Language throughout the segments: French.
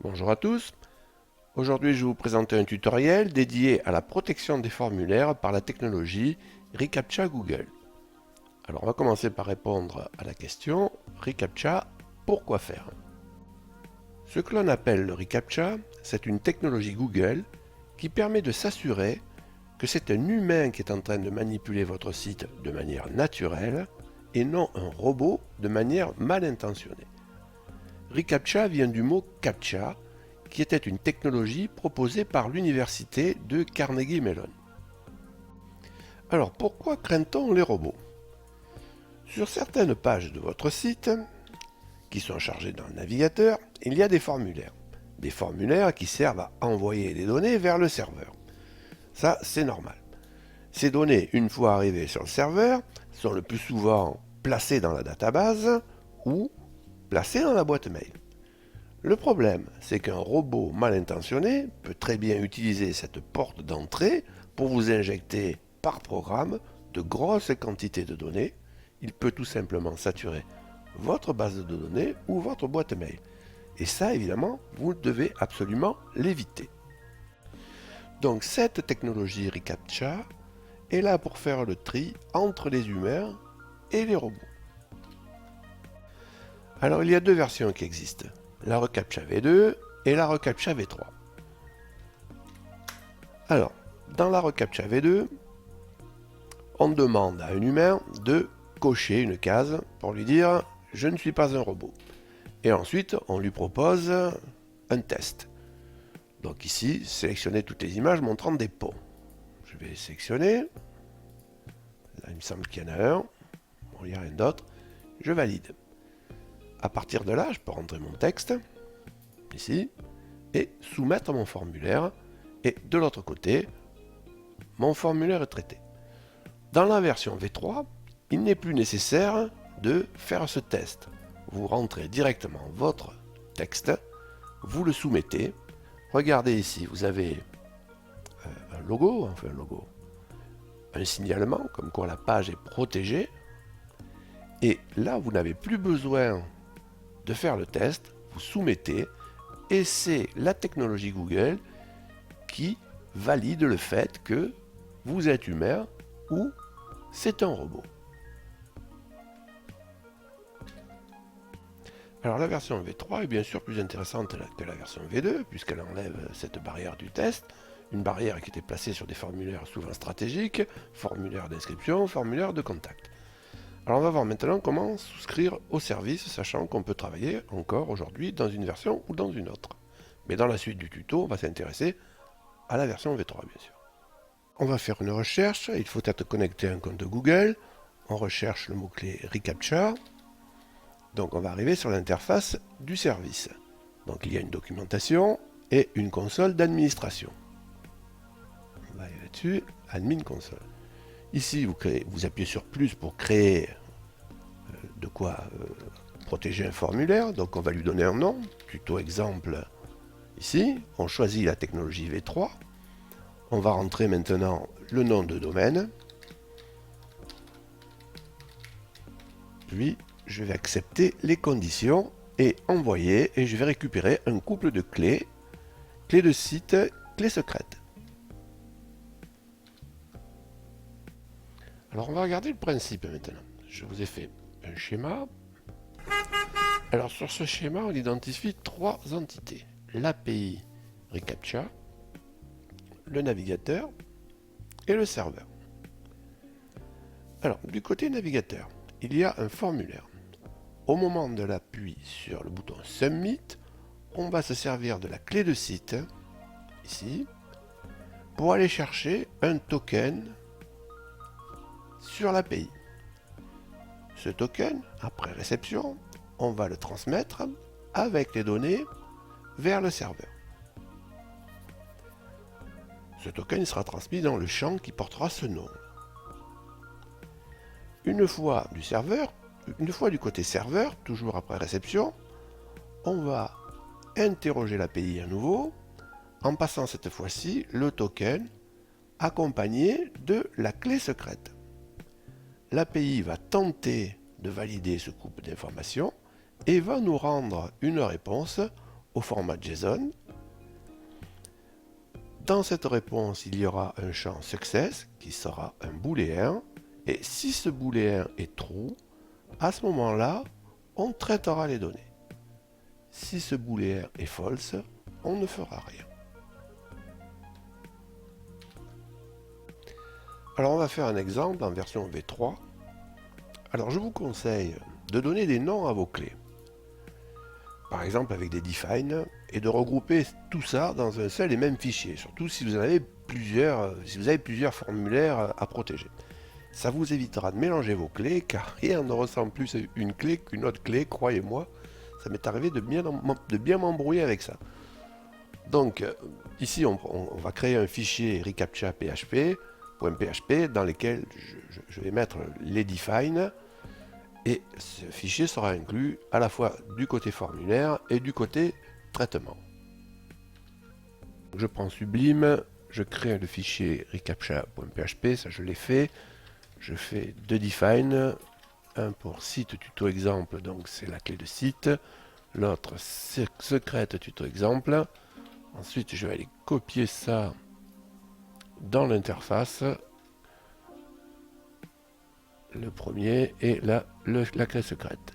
Bonjour à tous. Aujourd'hui, je vais vous présenter un tutoriel dédié à la protection des formulaires par la technologie reCAPTCHA Google. Alors, on va commencer par répondre à la question reCAPTCHA, pourquoi faire? Ce que l'on appelle le reCAPTCHA, c'est une technologie Google qui permet de s'assurer que c'est un humain qui est en train de manipuler votre site de manière naturelle et non un robot de manière mal intentionnée. reCAPTCHA vient du mot CAPTCHA, qui était une technologie proposée par l'université de Carnegie Mellon. Alors pourquoi craint-on les robots? Sur certaines pages de votre site, qui sont chargées dans le navigateur, il y a des formulaires. Des formulaires qui servent à envoyer des données vers le serveur. Ça, c'est normal. Ces données, une fois arrivées sur le serveur, sont le plus souvent placées dans la database ou placées dans la boîte mail. Le problème, c'est qu'un robot mal intentionné peut très bien utiliser cette porte d'entrée pour vous injecter par programme de grosses quantités de données. Il peut tout simplement saturer votre base de données ou votre boîte mail. Et ça, évidemment, vous devez absolument l'éviter. Donc cette technologie reCAPTCHA est là pour faire le tri entre les humains et les robots. Alors il y a deux versions qui existent, la reCAPTCHA V2 et la reCAPTCHA V3. Alors, dans la reCAPTCHA V2, on demande à un humain de cocher une case pour lui dire « je ne suis pas un robot ». Et ensuite, on lui propose un test. Donc ici, sélectionner toutes les images montrant des ponts. Je vais les sélectionner. Là, il me semble qu'il y en a un. Bon, il n'y a rien d'autre. Je valide. À partir de là, je peux rentrer mon texte, ici, et soumettre mon formulaire. Et de l'autre côté, mon formulaire est traité. Dans la version V3, il n'est plus nécessaire de faire ce test. Vous rentrez directement votre texte, vous le soumettez. Regardez ici, vous avez un logo, un signalement, comme quoi la page est protégée. Et là, vous n'avez plus besoin de faire le test, vous soumettez, et c'est la technologie Google qui valide le fait que vous êtes humain ou c'est un robot. Alors la version V3 est bien sûr plus intéressante que la version V2 puisqu'elle enlève cette barrière du test, une barrière qui était placée sur des formulaires souvent stratégiques, formulaires d'inscription, formulaires de contact. Alors on va voir maintenant comment souscrire au service, sachant qu'on peut travailler encore aujourd'hui dans une version ou dans une autre. Mais dans la suite du tuto, on va s'intéresser à la version V3 bien sûr. On va faire une recherche, il faut être connecté à un compte de Google, on recherche le mot-clé reCAPTCHA, donc on va arriver sur l'interface du service. Donc il y a une documentation et une console d'administration. On va aller là-dessus, admin console. Ici, vous appuyez sur plus pour créer de quoi protéger un formulaire. Donc on va lui donner un nom, tuto exemple ici. On choisit la technologie V3. On va rentrer maintenant le nom de domaine. Puis je vais accepter les conditions et envoyer et je vais récupérer un couple de clés. Clé de site, clé secrète. Alors on va regarder le principe maintenant. Je vous ai fait un schéma. Alors sur ce schéma, on identifie trois entités. L'API reCAPTCHA, le navigateur et le serveur. Alors du côté navigateur, il y a un formulaire. Au moment de l'appui sur le bouton Submit, on va se servir de la clé de site, ici, pour aller chercher un token sur l'API. Ce token, après réception, on va le transmettre avec les données vers le serveur. Ce token sera transmis dans le champ qui portera ce nom. Une fois du côté serveur, toujours après réception, on va interroger l'API à nouveau en passant cette fois-ci le token accompagné de la clé secrète. L'API va tenter de valider ce couple d'informations et va nous rendre une réponse au format JSON. Dans cette réponse, il y aura un champ success qui sera un booléen. Et si ce booléen est true, à ce moment-là, on traitera les données. Si ce booléen est false, on ne fera rien. Alors on va faire un exemple en version V3. Alors je vous conseille de donner des noms à vos clés. Par exemple avec des define et de regrouper tout ça dans un seul et même fichier. Surtout si vous avez plusieurs formulaires à protéger. Ça vous évitera de mélanger vos clés car rien ne ressemble plus à une clé qu'une autre clé, croyez-moi. Ça m'est arrivé de bien m'embrouiller avec ça. Donc ici on va créer un fichier reCAPTCHA PHP dans lequel je vais mettre les define et ce fichier sera inclus à la fois du côté formulaire et du côté traitement. Je prends Sublime, je crée le fichier reCAPTCHA.php, ça je l'ai fait. Je fais deux define, un pour site tuto exemple, donc c'est la clé de site, l'autre secrète tuto exemple. Ensuite je vais aller copier ça dans l'interface, le premier et la clé secrète.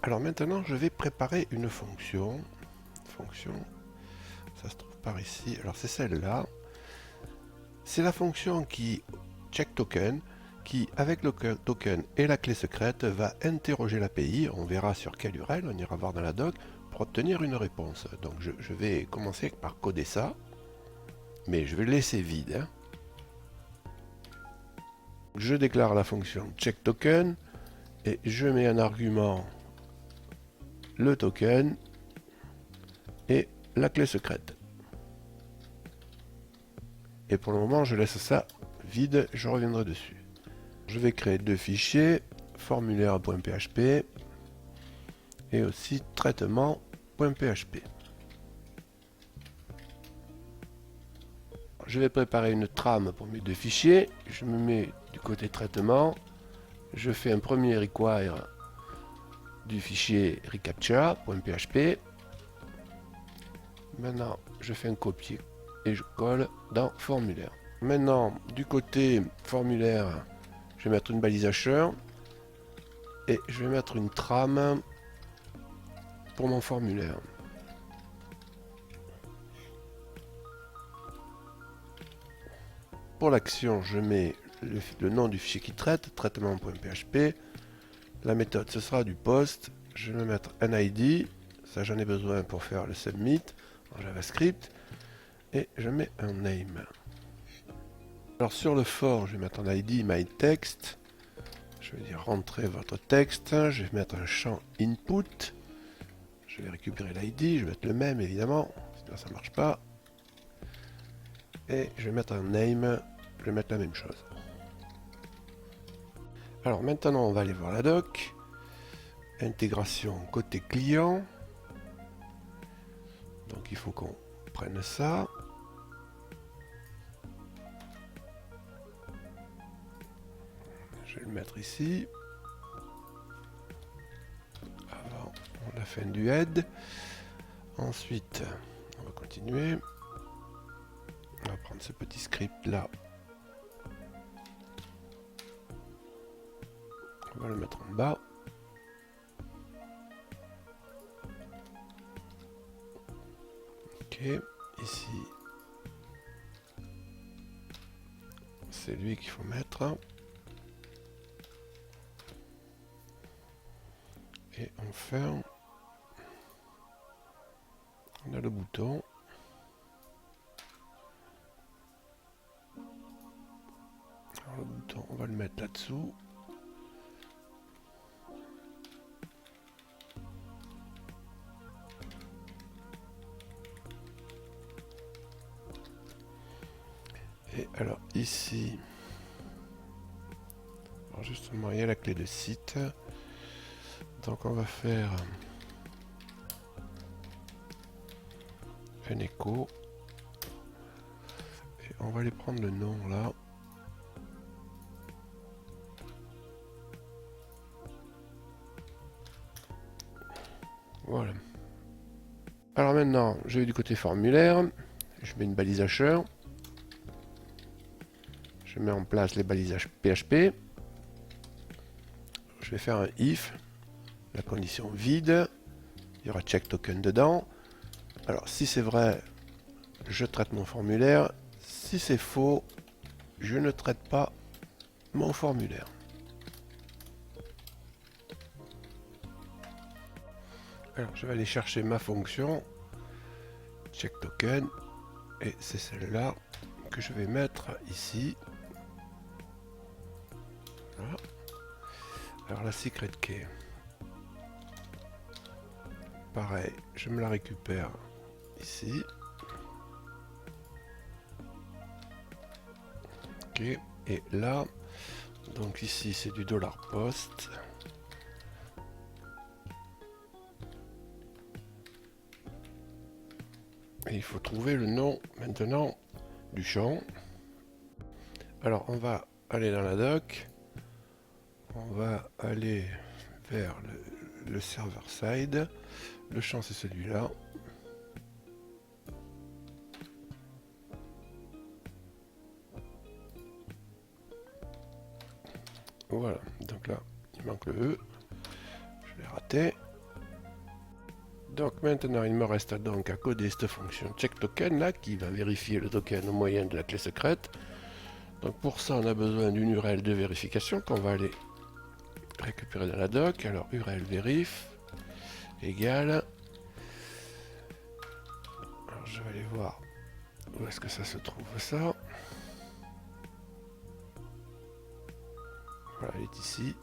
Alors maintenant je vais préparer une fonction, ça se trouve par ici, alors c'est celle-là. C'est la fonction qui check token, qui avec le token et la clé secrète va interroger l'API, on verra sur quelle URL, on ira voir dans la doc, pour obtenir une réponse. Donc je vais commencer par coder ça, mais je vais le laisser vide. Hein. Je déclare la fonction check token, et je mets un argument le token et la clé secrète. Et pour le moment, je laisse ça vide, je reviendrai dessus. Je vais créer deux fichiers, formulaire.php et aussi traitement.php. Je vais préparer une trame pour mes deux fichiers. Je me mets du côté traitement. Je fais un premier require du fichier reCAPTCHA.php. Maintenant, je fais un copier et je colle dans formulaire. Maintenant, du côté formulaire, je vais mettre une balise hasher et je vais mettre une trame pour mon formulaire. Pour l'action, je mets le nom du fichier qui traite, traitement.php. La méthode, ce sera du post. Je vais mettre un ID, ça j'en ai besoin pour faire le submit en JavaScript. Et je mets un name. Alors sur le for, je vais mettre un ID myText. Je vais dire rentrer votre texte. Je vais mettre un champ input. Je vais récupérer l'ID. Je vais mettre le même évidemment. Sinon ça ne marche pas. Et je vais mettre un name. Je vais mettre la même chose. Alors maintenant on va aller voir la doc. Intégration côté client. Donc il faut qu'on prenne ça. Je vais le mettre ici. Avant la fin du head. Ensuite, on va continuer. On va prendre ce petit script là. On va le mettre en bas. Ok, ici, c'est lui qu'il faut mettre. Et enfin, on a le bouton. Alors le bouton, on va le mettre là-dessous. Et alors ici, alors justement il y a la clé de site. Donc on va faire un écho. Et on va aller prendre le nom là. Voilà. Alors maintenant, je vais du côté formulaire. Je mets une balise hacheur. Je mets en place les balisages PHP. Je vais faire un if. La condition vide. Il y aura check token dedans. Alors si c'est vrai, je traite mon formulaire. Si c'est faux, je ne traite pas mon formulaire. Alors je vais aller chercher ma fonction check token et c'est celle-là que je vais mettre ici. Voilà. Alors la secret key, pareil, je me la récupère ici. Ok, et là, donc ici c'est du $post. Et il faut trouver le nom maintenant du champ. Alors on va aller dans la doc. On va aller vers le server side. Le champ c'est celui-là. Voilà, donc là il manque le E. Je l'ai raté. Donc maintenant il me reste donc à coder cette fonction check token là qui va vérifier le token au moyen de la clé secrète. Donc pour ça on a besoin d'une URL de vérification qu'on va aller récupérer dans la doc. Alors URL vérif égale. Alors je vais aller voir où est-ce que ça se trouve ça. Voilà, elle est ici.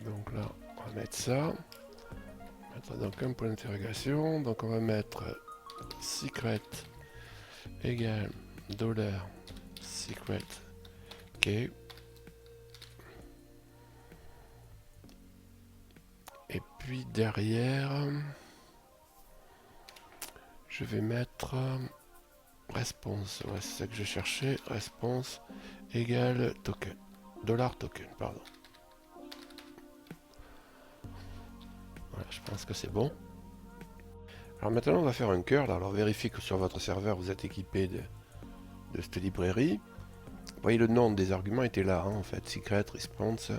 Donc là on va mettre ça. Mettre donc un point d'interrogation. Donc on va mettre secret égale $secret key. Et puis derrière, je vais mettre response. Ouais, c'est ça que je cherchais. Response égale token. $token, pardon. Voilà, je pense que c'est bon. Alors maintenant, on va faire un curl. Alors vérifiez que sur votre serveur, vous êtes équipé de cette librairie. Vous voyez, le nom des arguments était là, hein, en fait. Secret, response.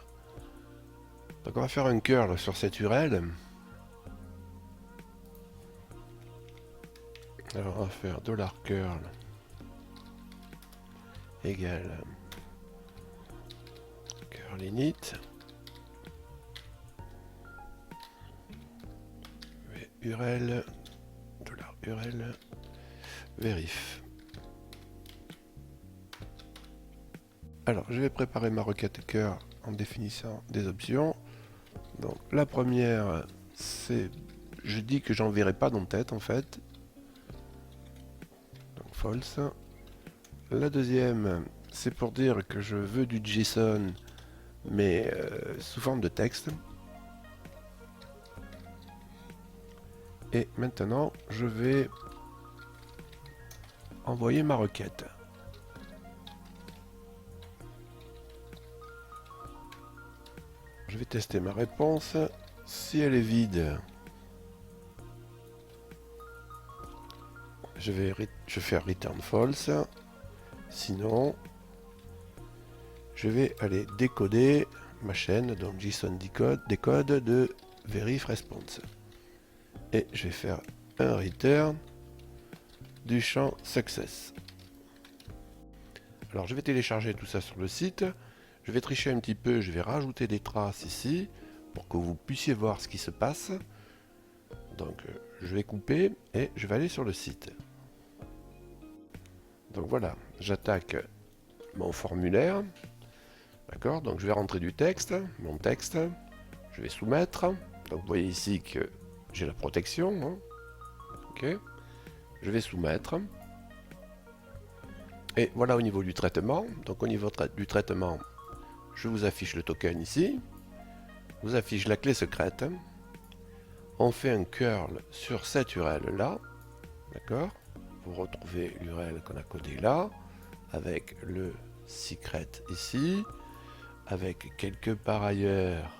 Donc on va faire un curl sur cette URL. Alors on va faire $curl égale curl init URL $URL vérif. Alors je vais préparer ma requête curl en définissant des options. Donc la première, c'est je dis que j'enverrai pas d'entête en fait. Donc false. La deuxième, c'est pour dire que je veux du JSON mais sous forme de texte. Et maintenant, je vais envoyer ma requête. Je vais tester ma réponse. Si elle est vide, je vais faire return false. Sinon, je vais aller décoder ma chaîne, donc JSON décode de verif response. Et je vais faire un return du champ success. Alors je vais télécharger tout ça sur le site. Je vais tricher un petit peu, je vais rajouter des traces ici pour que vous puissiez voir ce qui se passe. Donc je vais couper et je vais aller sur le site. Donc voilà, j'attaque mon formulaire. D'accord, donc je vais rentrer du texte, mon texte. Je vais soumettre. Donc vous voyez ici que j'ai la protection. Hein. Ok. Je vais soumettre. Et voilà au niveau du traitement. Donc au niveau du traitement, je vous affiche le token ici. Je vous affiche la clé secrète. On fait un curl sur cette URL là. D'accord. Vous retrouvez l'URL qu'on a codé là. Avec le secret ici, avec quelque part ailleurs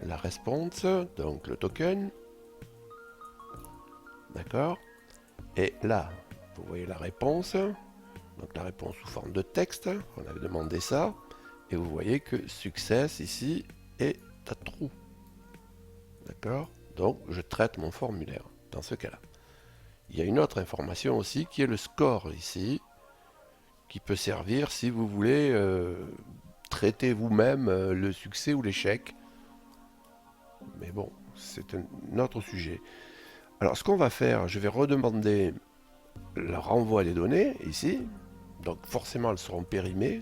la response, donc le token. D'accord. Et là, vous voyez la réponse. Donc la réponse sous forme de texte. On avait demandé ça. Et vous voyez que success ici est à true. D'accord. Donc je traite mon formulaire dans ce cas-là. Il y a une autre information aussi qui est le score ici, qui peut servir si vous voulez traiter vous-même le succès ou l'échec. Mais bon, c'est un autre sujet. Alors ce qu'on va faire, je vais redemander le renvoi des données ici. Donc forcément elles seront périmées.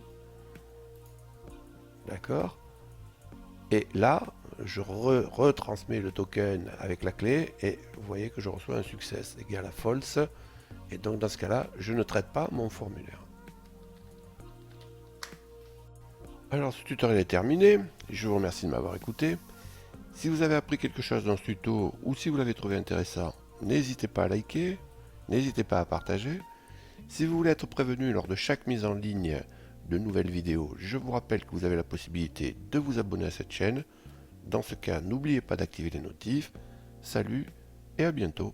D'accord. Et là, je retransmets le token avec la clé et vous voyez que je reçois un success égal à false. Et donc dans ce cas-là, je ne traite pas mon formulaire. Alors ce tutoriel est terminé. Je vous remercie de m'avoir écouté. Si vous avez appris quelque chose dans ce tuto ou si vous l'avez trouvé intéressant, n'hésitez pas à liker, n'hésitez pas à partager. Si vous voulez être prévenu lors de chaque mise en ligne de nouvelles vidéos, je vous rappelle que vous avez la possibilité de vous abonner à cette chaîne. Dans ce cas, n'oubliez pas d'activer les notifs. Salut et à bientôt.